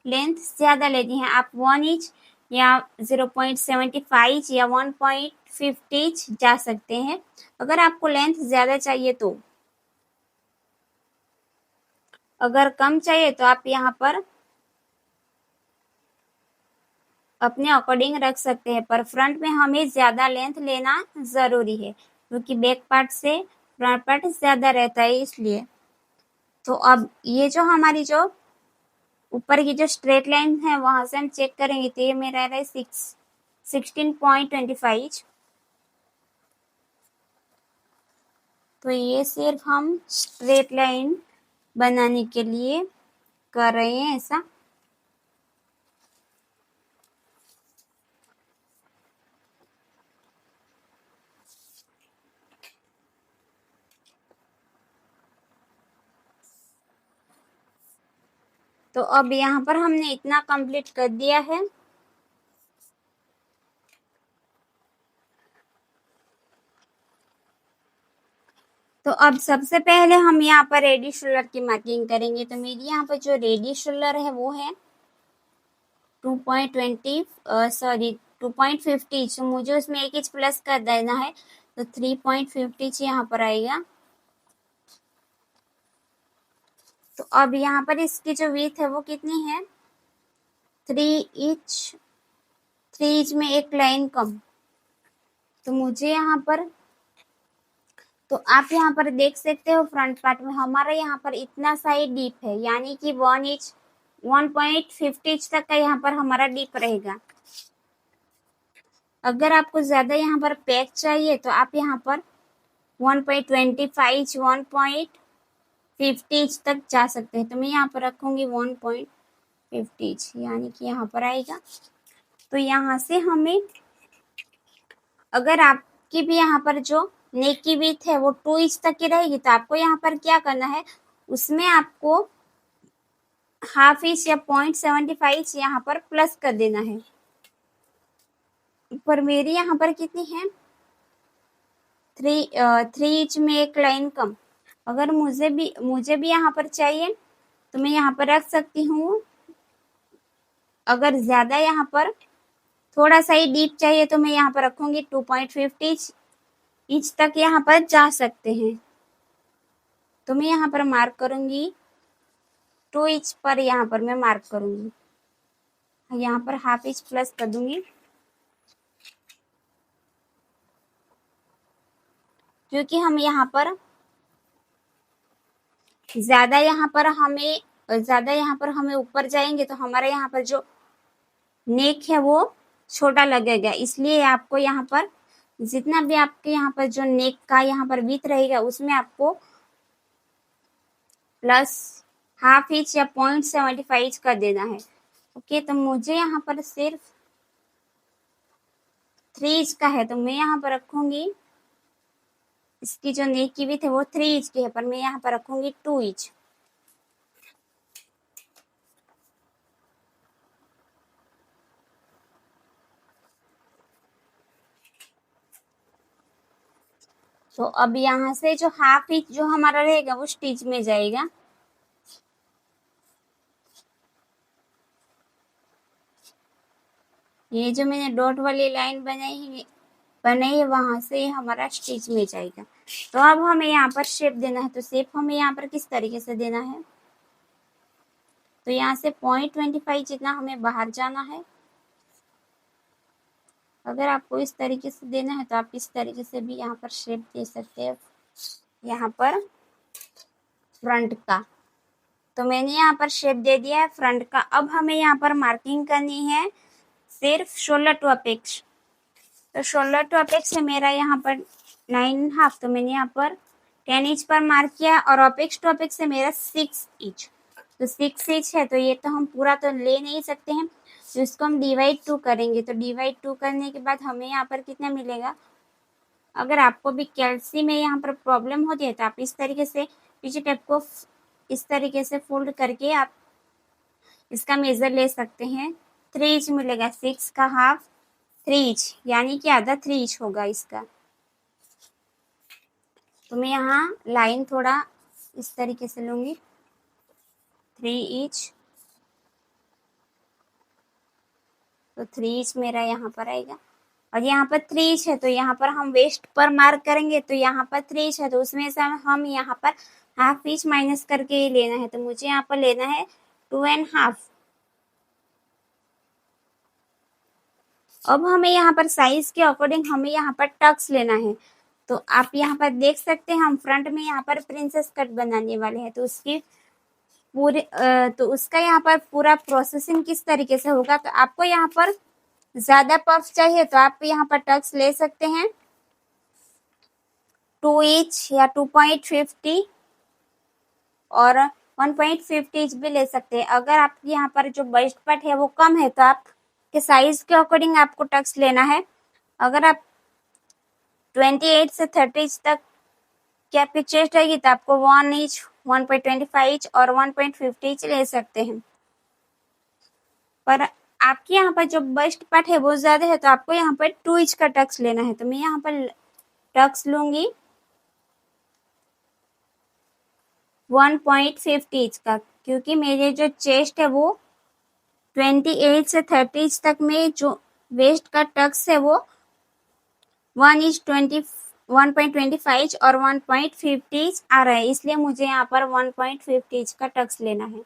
लेंथ ज्यादा लेनी है। आप 1 इंच या 0.75 या 1.50 जा सकते हैं अगर आपको लेंथ ज्यादा चाहिए तो। अगर कम चाहिए तो आप यहाँ पर अपने अकॉर्डिंग रख सकते हैं, पर फ्रंट में हमें ज्यादा लेंथ लेना जरूरी है क्योंकि बैक पार्ट से फ्रंट पार्ट ज्यादा रहता है, इसलिए। तो अब ये जो हमारी जो ऊपर की जो स्ट्रेट लाइन है वहां से हम चेक करेंगे, तो ये मेरा रहा है 16.25। तो ये सिर्फ हम स्ट्रेट लाइन बनाने के लिए कर रहे हैं ऐसा। तो अब यहाँ पर हमने इतना कंप्लीट कर दिया है। तो अब सबसे पहले हम यहाँ पर रेडी शोल्डर की मार्किंग करेंगे। तो मेरी यहाँ पर जो रेडी शोल्डर है वो है 2.50, तो मुझे उसमें 1 इंच प्लस कर देना है, तो 3.50 यहाँ पर आएगा। तो अब यहाँ पर इसकी जो विड्थ है वो कितनी है, 3 इंच। 3 इंच में एक लाइन कम, तो मुझे यहाँ पर, तो आप यहाँ पर देख सकते हो फ्रंट पार्ट में हमारा यहाँ पर इतना सा ही डीप है, यानी कि 1 इंच 1.50 इंच तक का यहाँ पर हमारा डीप रहेगा। अगर आपको ज्यादा यहाँ पर पैक चाहिए तो आप यहाँ पर 1.25 1.50 इंच तक जा सकते हैं। तो मैं यहाँ पर रखूंगी 1.50 इंच, यानी कि यहाँ पर आएगा। तो यहाँ से हमें, अगर आपकी भी यहाँ पर जो नेक की विड्थ है वो 2 इंच तक की रहेगी, तो आपको यहाँ पर क्या करना है, उसमें आपको हाफ इंच या 0.75 यहाँ पर प्लस कर देना है। पर मेरी यहाँ पर कितनी है, 3 इंच में एक लाइन कम। अगर मुझे भी यहाँ पर चाहिए तो मैं यहाँ पर रख सकती हूँ। अगर ज्यादा यहाँ पर थोड़ा सा ही डीप चाहिए तो मैं यहाँ पर रखूंगी 2.50 इंच तक यहाँ पर जा सकते हैं। तो मैं यहाँ पर मार्क करूंगी 2 इंच पर, यहाँ पर मैं मार्क करूंगी, यहाँ पर हाफ इंच प्लस कर दूंगी, क्योंकि हम यहाँ पर ज्यादा यहाँ पर हमें ऊपर जाएंगे तो हमारा यहाँ पर जो नेक है वो छोटा लगेगा, इसलिए आपको यहाँ पर जितना भी आपके यहाँ पर जो नेक का यहाँ पर विड्थ रहेगा उसमें आपको प्लस हाफ इंच या 0.75 कर देना है। ओके, तो मुझे यहाँ पर सिर्फ 3 इंच का है, तो मैं यहाँ पर रखूंगी, इसकी जो नेक की विड्थ है वो 3 इंच की है, पर मैं यहाँ पर रखूंगी 2 इंच। तो अब यहाँ से जो हाफ इंच जो हमारा रहेगा वो स्टिच में जाएगा। ये जो मैंने डॉट वाली लाइन बनाई है पर नहीं, वहां से हमारा स्टिच में जाएगा। तो अब हमें यहाँ पर शेप देना है, तो शेप हमें यहाँ पर किस तरीके से देना है, तो यहाँ से 0.25 जितना हमें बाहर जाना है। अगर आपको इस तरीके से देना है तो आप इस तरीके से भी यहाँ पर शेप दे सकते हैं, यहाँ पर फ्रंट का। तो मैंने यहाँ पर शेप दे दिया है फ्रंट का। अब हमें यहाँ पर मार्किंग करनी है सिर्फ शोल्डर टू अपेक्स। तो शोल्डर टू अपेक्स है मेरा यहाँ पर 9.5, तो मैंने यहाँ पर 10 इंच पर मार्क किया, और अपेक्स टू अपेक्स है मेरा 6 इंच। तो 6 इंच है, तो ये तो हम पूरा तो ले नहीं सकते हैं, तो इसको हम डिवाइड 2 करेंगे। तो डिवाइड 2 करने के बाद हमें यहाँ पर कितना मिलेगा। अगर आपको भी कैल्सी में यहाँ पर प्रॉब्लम होती है तो आप इस तरीके से पीछे टेप को इस तरीके से फोल्ड करके आप इसका मेजर ले सकते हैं। 3 इंच मिलेगा, 6 का हाफ 3 इंच, यानी कि आधा 3 इंच होगा इसका। तो मैं यहाँ लाइन थोड़ा इस तरीके से लूंगी, 3 इंच। तो 3 इंच मेरा यहाँ पर आएगा, और यहाँ पर 3 इंच है, तो यहाँ पर हम वेस्ट पर मार्क करेंगे। तो यहाँ पर 3 इंच है, तो उसमें से हम यहाँ पर हाफ इंच माइनस करके ही लेना है। तो मुझे यहाँ पर लेना है 2.5। अब हमें यहाँ पर साइज के अकॉर्डिंग हमें यहाँ पर टक्स लेना है। तो आप यहाँ पर देख सकते हैं हम फ्रंट में यहाँ पर प्रिंसेस कट बनाने वाले हैं, तो उसकी पूरे तो उसका यहाँ पर पूरा प्रोसेसिंग किस तरीके से होगा। तो आपको यहाँ पर ज्यादा पफ चाहिए तो आप यहाँ पर टक्स ले सकते हैं 2 इंच या 2.50 और 1.50 इंच भी ले सकते हैं। अगर आपके यहाँ पर जो बस्ट पार्ट है वो कम है तो आप के साइज के अकॉर्डिंग आपको टक्स लेना है। अगर आप 28 से 30 इंच तक की आपकी चेस्ट रहेगी तो आपको 1 इंच, 1.25 इंच और 1.50 इंच ले सकते हैं। पर आपके यहाँ पर जो बस्ट पार्ट है वो ज्यादा है तो आपको यहाँ पर 2 इंच का टक्स लेना है। तो मैं यहाँ पर टक्स लूंगी 1.50 इंच का, क्योंकि मेरे जो चेस्ट है वो 28 से 30 इंच तक में जो वेस्ट का टक्स है वो 1 इंच 1.25 इंच और 1.50 इंच आ रहा है, इसलिए मुझे यहाँ पर 1.50 इंच का टक्स लेना है।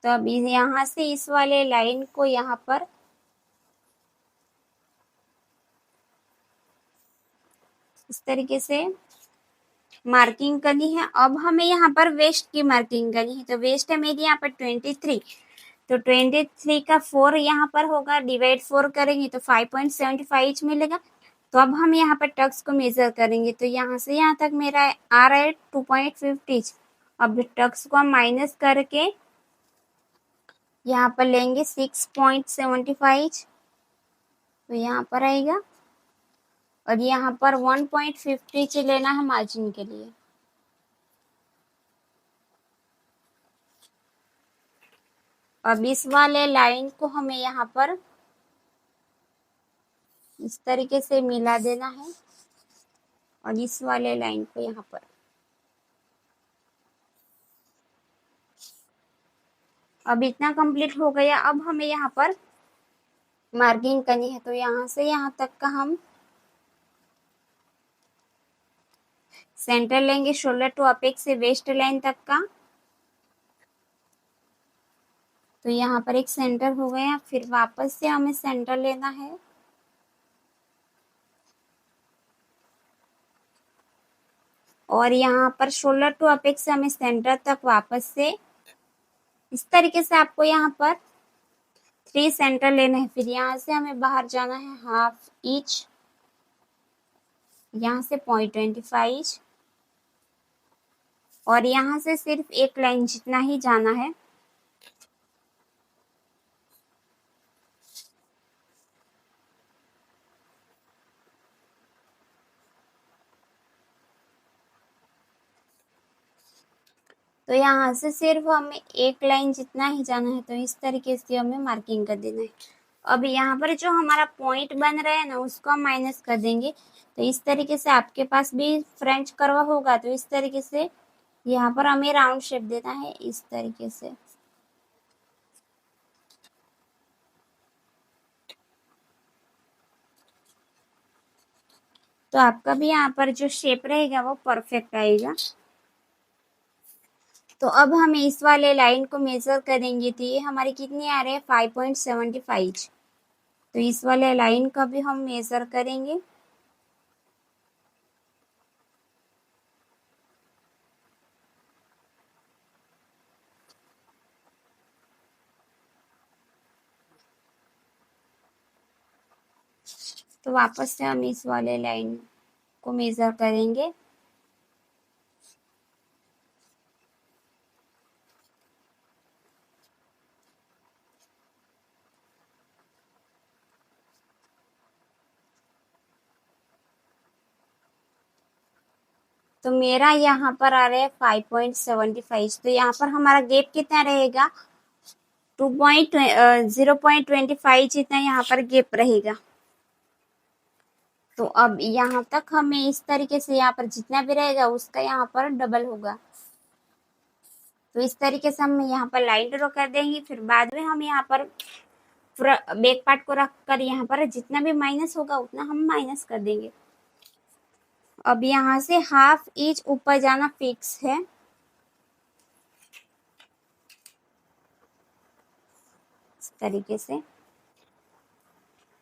तो अब यहाँ से इस वाले लाइन को यहाँ पर इस तरीके से मार्किंग करनी है। अब हमें यहाँ पर वेस्ट की मार्किंग करनी है। तो वेस्ट है मेरी यहाँ पर 23, तो 23 का 4 यहाँ पर होगा, डिवाइड 4 करेंगे तो 5.75 इंच मिलेगा। तो अब हम यहाँ पर टक्स को मेजर करेंगे। तो यहाँ से यहाँ तक मेरा आ रहा है 2.50 इंच। अब टक्स को हम माइनस करके यहाँ पर लेंगे 6.75 इंच, तो यहाँ पर आएगा, और यहाँ पर 1.50 इंच लेना है मार्जिन के लिए। अब इस वाले लाइन को हमें यहाँ पर इस तरीके से मिला देना है, और इस वाले लाइन को यहाँ पर। अब इतना कंप्लीट हो गया। अब हमें यहाँ पर मार्किंग करनी है। तो यहाँ से यहाँ तक का हम सेंटर लेंगे, शोल्डर टू अपेक्स से वेस्ट लाइन तक का। तो यहाँ पर एक सेंटर हो गया, फिर वापस से हमें सेंटर लेना है, और यहाँ पर शोल्डर टू अपेक्स से हमें सेंटर तक वापस से इस तरीके से आपको यहाँ पर 3 सेंटर लेना है। फिर यहाँ से हमें बाहर जाना है हाफ इंच, यहाँ से 0.25 इंच, और यहाँ से सिर्फ एक लाइन जितना ही जाना है। तो यहाँ से सिर्फ हमें एक लाइन जितना ही जाना है, तो इस तरीके से हमें मार्किंग कर देना है। अब यहाँ पर जो हमारा पॉइंट बन रहा है ना उसको हम माइनस कर देंगे। तो इस तरीके से आपके पास भी फ्रेंच कर्व होगा, तो इस तरीके से यहाँ पर हमें राउंड शेप देना है, इस तरीके से। तो आपका भी यहाँ पर जो शेप रहेगा वो परफेक्ट आएगा। तो अब हम इस वाले लाइन को मेजर करेंगे, तो ये हमारी कितनी आ रही है 5.75। तो इस वाले लाइन का भी हम मेजर करेंगे। तो वापस से हम इस वाले लाइन को मेजर करेंगे। तो मेरा यहाँ पर आ रहा है 5.75। तो यहाँ पर हमारा गैप कितना रहेगा 0.25 जितना यहाँ पर गैप रहेगा। तो अब यहाँ तक हमें इस तरीके से यहाँ पर जितना भी रहेगा उसका यहाँ पर डबल होगा। तो इस तरीके से हम यहाँ पर लाइन ड्रॉ कर देंगे। फिर बाद में हम यहाँ पर बैक पार्ट को रख कर यहाँ पर जितना भी माइनस होगा उतना हम माइनस कर देंगे। अब यहाँ से हाफ इंच ऊपर जाना फिक्स है। इस तरीके से।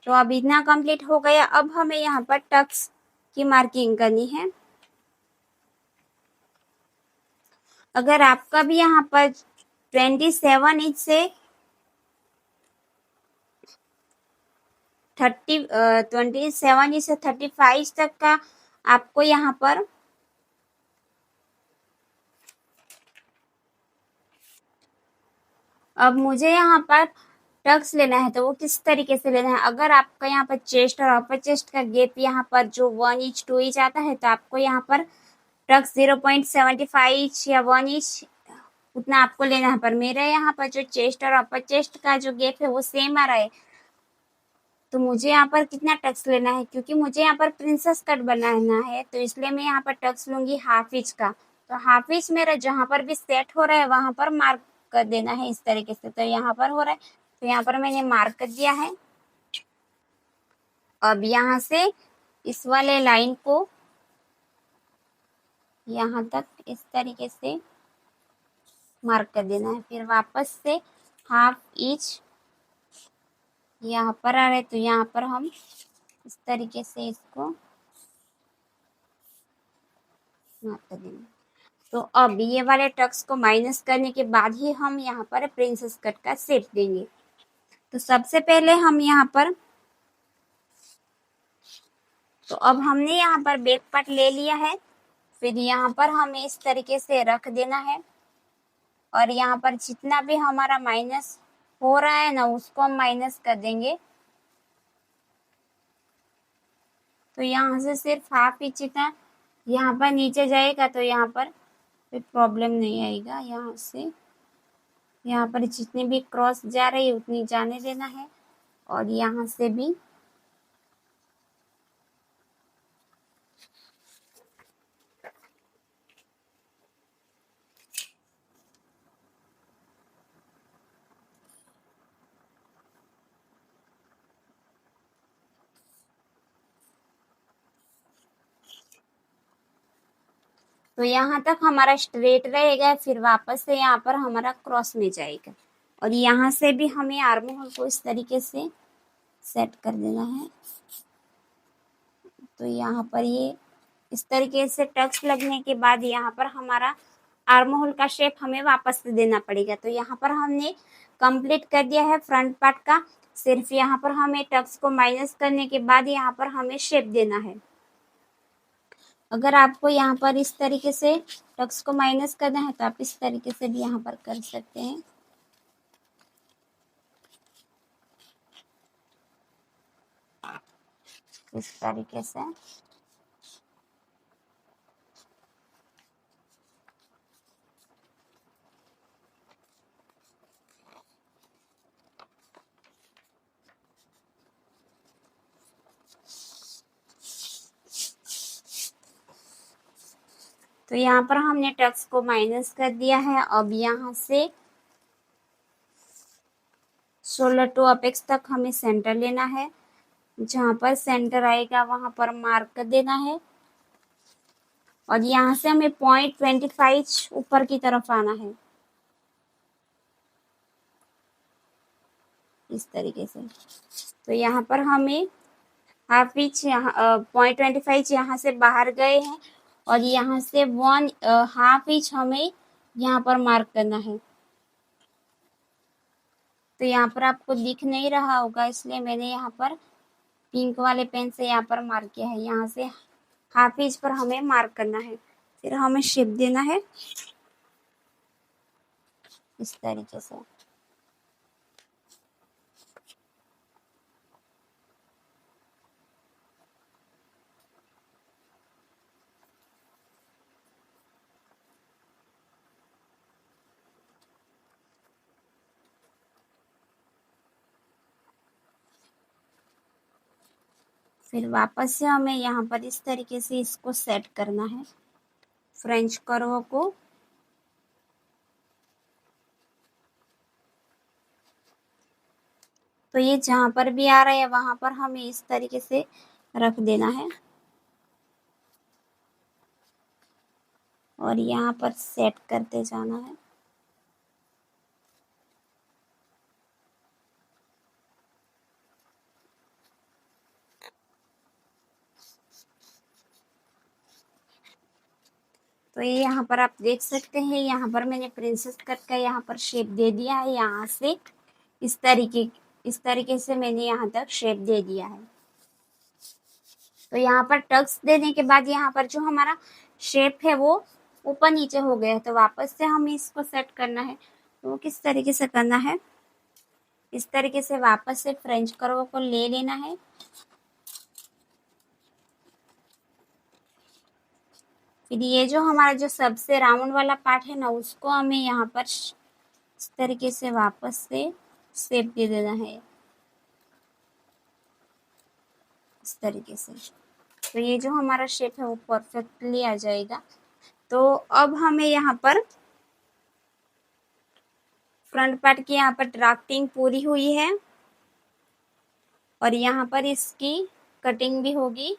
तो अब इतना कंप्लीट हो गया। अब हमें यहाँ पर टक्स की मार्किंग करनी है। अगर आपका भी यहाँ पर 27 इंच से 27 इंच से 35 तक का आपको यहाँ पर अब मुझे यहाँ पर टक्स लेना है। तो वो किस तरीके से लेना है, अगर आपका यहाँ पर चेस्ट और अपर चेस्ट का गैप यहाँ पर जो 1 इंच 2 इंच आता है, तो आपको यहाँ पर टक्स 0.75 या 1 इंच उतना आपको लेना है। पर मेरे यहाँ पर जो चेस्ट और अपर चेस्ट का जो गैप है वो सेम आ रहा है। तो मुझे यहाँ पर कितना टक्स लेना है, क्योंकि मुझे यहाँ पर प्रिंसेस कट बनाना है, तो इसलिए मैं यहाँ पर टक्स लूंगी हाफ इंच का। तो हाफ इंच मेरा जहाँ पर भी सेट हो रहा है वहां पर मार्क कर देना है इस तरीके से। तो यहाँ पर हो रहा है, तो यहाँ पर मैंने मार्क कर दिया है। अब यहाँ से इस वाले लाइन को यहाँ तक इस तरीके से मार्क कर देना है। फिर वापस से हाफ इंच यहाँ पर आ रहा है, तो यहाँ पर हम इस तरीके से इसको मार्क कर देंगे। तो अब ये वाले टक्स को माइनस करने के बाद ही हम यहाँ पर प्रिंसेस कट का शेप देंगे। तो सबसे पहले हम यहाँ पर, तो अब हमने यहाँ पर बैक पार्ट ले लिया है। फिर यहाँ पर हमें इस तरीके से रख देना है और यहाँ पर जितना भी हमारा माइनस हो रहा है ना उसको हम माइनस कर देंगे। तो यहाँ से सिर्फ हाफ इंच जितना यहाँ पर नीचे जाएगा, तो यहाँ पर कोई प्रॉब्लम नहीं आएगा। यहाँ से यहाँ पर जितने भी क्रॉस जा रही है उतनी जाने देना है और यहाँ से भी तो यहाँ तक हमारा स्ट्रेट रहेगा। फिर वापस से यहाँ पर हमारा क्रॉस में जाएगा और यहाँ से भी हमें आर्म होल को इस तरीके से सेट कर देना है। तो यहाँ पर ये इस तरीके से टक्स लगने के बाद यहाँ पर हमारा आर्म होल का शेप हमें वापस से देना पड़ेगा। तो यहाँ पर हमने कंप्लीट कर दिया है फ्रंट पार्ट का। सिर्फ यहाँ पर हमें टक्स को माइनस करने के बाद यहाँ पर हमें शेप देना है। अगर आपको यहाँ पर इस तरीके से टक्स को माइनस करना है तो आप इस तरीके से भी यहाँ पर कर सकते हैं। इस तरीके से तो यहाँ पर हमने टक्स को माइनस कर दिया है। अब यहाँ से शोल्डर टू अपेक्स तक हमें सेंटर लेना है। जहाँ पर सेंटर आएगा वहां पर मार्क कर देना है और यहाँ से हमें 0.25 ऊपर की तरफ आना है, इस तरीके से। तो यहाँ पर हमें हाफ इंच, यहाँ 0.25 यहाँ से बाहर गए हैं और यहाँ से 1.5 इंच हमें यहाँ पर मार्क करना है। तो यहाँ पर आपको दिख नहीं रहा होगा, इसलिए मैंने यहाँ पर पिंक वाले पेन से यहाँ पर मार्क किया है। यहाँ से हाफ इंच पर हमें मार्क करना है, फिर हमें शेप देना है इस तरीके से। फिर वापस से हमें यहाँ पर इस तरीके से इसको सेट करना है, फ्रेंच कर्व को। तो ये जहाँ पर भी आ रहा है वहां पर हमें इस तरीके से रख देना है और यहाँ पर सेट करते जाना है। तो ये यहाँ पर आप देख सकते हैं, यहाँ पर मैंने प्रिंसेस कट का यहाँ पर शेप दे दिया है। यहाँ से इस तरीके से मैंने यहाँ तक शेप दे दिया है। तो यहाँ पर टक्स देने के बाद यहाँ पर जो हमारा शेप है वो ऊपर नीचे हो गया है। तो वापस से हमें इसको सेट करना है। तो वो किस तरीके से करना है, इस तरीके से वापस से फ्रेंच कर्व को ले लेना है। फिर ये जो हमारा जो सबसे राउंड वाला पार्ट है ना, उसको हमें यहाँ पर इस तरीके से वापस से शेप दे देना है, इस तरीके से। तो ये जो हमारा शेप है वो परफेक्टली आ जाएगा। तो अब हमें यहाँ पर फ्रंट पार्ट की यहाँ पर ड्राफ्टिंग पूरी हुई है और यहाँ पर इसकी कटिंग भी होगी।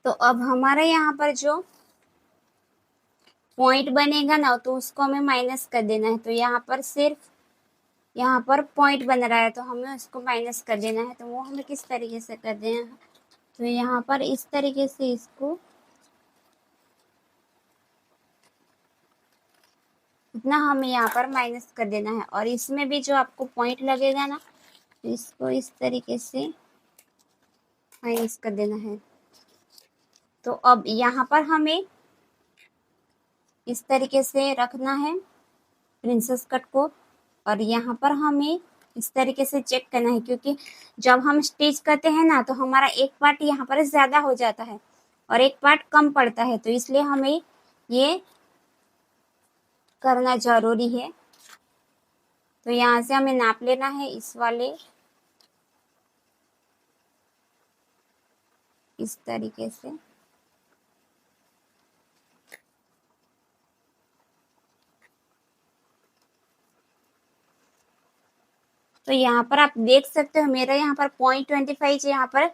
तो अब हमारा यहाँ पर जो पॉइंट बनेगा ना, तो उसको हमें माइनस कर देना है। तो यहाँ पर सिर्फ यहाँ पर पॉइंट बन रहा है तो हमें उसको माइनस कर देना है। तो वो हमें किस तरीके से कर देना है, तो यहाँ पर इस तरीके से इसको इतना हमें यहाँ पर माइनस कर देना है। और इसमें भी जो आपको पॉइंट लगेगा ना, तो इसको इस तरीके से माइनस कर देना है। तो अब यहाँ पर हमें इस तरीके से रखना है प्रिंसेस कट को और यहाँ पर हमें इस तरीके से चेक करना है, क्योंकि जब हम स्टिच करते हैं ना तो हमारा एक पार्ट यहाँ पर ज़्यादा हो जाता है और एक पार्ट कम पड़ता है। तो इसलिए हमें ये करना ज़रूरी है। तो यहाँ से हमें नाप लेना है इस वाले, इस तरीके से। तो यहाँ पर आप देख सकते हो मेरा यहाँ पर 0.25 यहाँ पर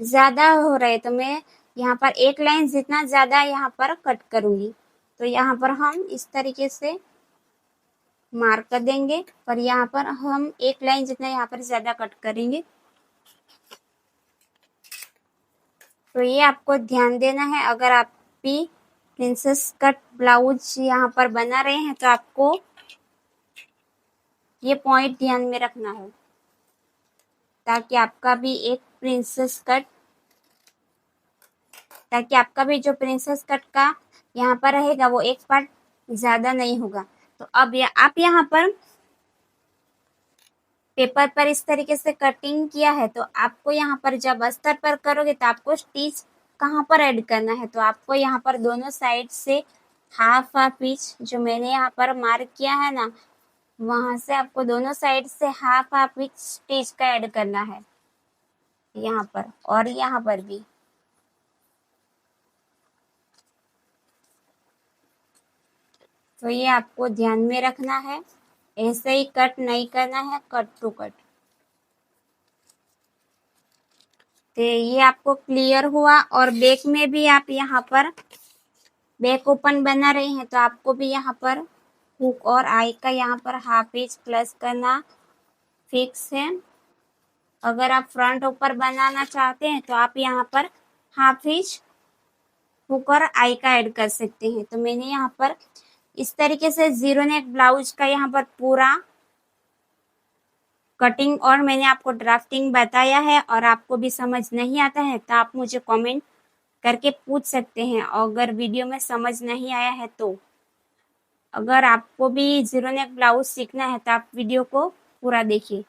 ज़्यादा हो रहा है, तो मैं यहाँ पर एक लाइन जितना ज़्यादा यहाँ पर कट करूँगी। तो यहाँ पर हम इस तरीके से मार्क कर देंगे और यहाँ पर हम एक लाइन जितना यहाँ पर ज़्यादा कट करेंगे। तो ये आपको ध्यान देना है। अगर आप भी प्रिंसेस कट ब्लाउज यहाँ पर बना रहे हैं तो आपको ये पॉइंट ध्यान में रखना है, ताकि आपका भी जो प्रिंसेस कट का यहाँ पर रहेगा वो एक पार्ट ज़्यादा नहीं होगा। तो अब आप यहाँ पर पेपर पर इस तरीके से कटिंग किया है, तो आपको यहाँ पर जब अस्तर पर करोगे तो आपको स्टिच कहाँ पर ऐड करना है, तो आपको यहाँ पर दोनों साइड से हाफ इंच जो मैंने यहाँ पर मार्क किया है ना, वहां से आपको दोनों साइड से हाफ इंच स्टिच का ऐड करना है यहाँ पर और यहाँ पर भी। तो ये आपको ध्यान में रखना है, ऐसे ही कट नहीं करना है, कट टू कट। तो ये आपको क्लियर हुआ। और बैक में भी आप यहाँ पर बैक ओपन बना रहे हैं तो आपको भी यहाँ पर हुक और आई का यहाँ पर हाफ इंच प्लस करना फिक्स है। अगर आप फ्रंट ऊपर बनाना चाहते हैं तो आप यहाँ पर हाफ इंच हुक और आई का ऐड कर सकते हैं। तो मैंने यहाँ पर इस तरीके से जीरो नेक ब्लाउज का यहाँ पर पूरा कटिंग और मैंने आपको ड्राफ्टिंग बताया है। और आपको भी समझ नहीं आता है तो आप मुझे कमेंट करके पूछ सकते हैं, अगर वीडियो में समझ नहीं आया है तो। अगर आपको भी जीरो नेक ब्लाउज सीखना है तो आप वीडियो को पूरा देखिए।